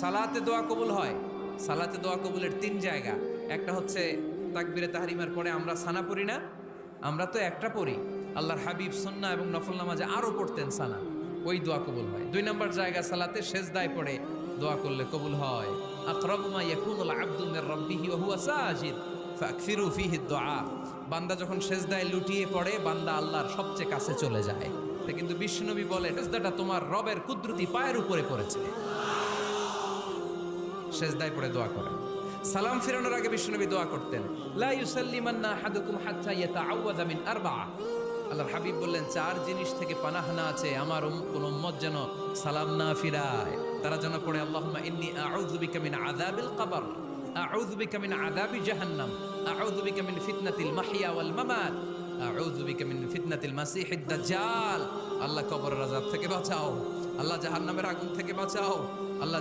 সালাতে দোয়া কবুল হয়। সালাতে দোয়া কবুলের তিন জায়গা। একটা হচ্ছে তাকবীরে তাহরিমার পরে আমরা সানা পড়ি না, আমরা তো একটা পড়ি। আল্লাহর হাবিব সুন্নাহ এবং নফল নামাজে আরো পড়তেন সানা, ওই দোয়া কবুল হয়। দুই নম্বর জায়গা সালাতে সেজদায় পড়ে দোয়া করলে কবুল হয়। আকরাবু মা ইয়াকুনুল আবদু মির রাব্বিহি ওয়া হুয়া সাজিদ ফাকসিরু ফীহি দুআ। বান্দা যখন সেজদায় লুটিয়ে পড়ে, বান্দা আল্লাহর সবচেয়ে কাছে চলে যায়। তা কিন্তু বিশ্বনবী বলে, সেজদাটা তোমার রবের কুদরতি পায়ের উপরে পড়েছে। সেজদায় পড়ে দোয়া করেন। সালাম ফিরানোর আগে বিশ্বনবী দোয়া করতেন, লা ইউসাল্লিমান্না আহাদুকুম হাত্তা ইয়াতাআওয়াযা মিন আরবা'a। আল্লাহর হাবিব বললেন, চার জিনিস থেকে পানাহানা আছে আমার কোন উম্মত যেন সালাম না ফিরায়। তারা যেন পড়ে, আল্লাহুম্মা ইন্নী আউযু বিকা মিন আযাবিল কবর, আউযু বিকা মিন আযাবি জাহান্নাম, আউযু বিকা মিন ফিতনাতিল মাহইয়া ওয়াল মামাত, আউযু বিকা মিন ফিতনাতিল মাসিহিদ দাজ্জাল। আল্লাহ কবরের আযাব থেকে বাঁচাও, আল্লাহ জাহান্নামের আগুন থেকে বাঁচাও, আল্লাহ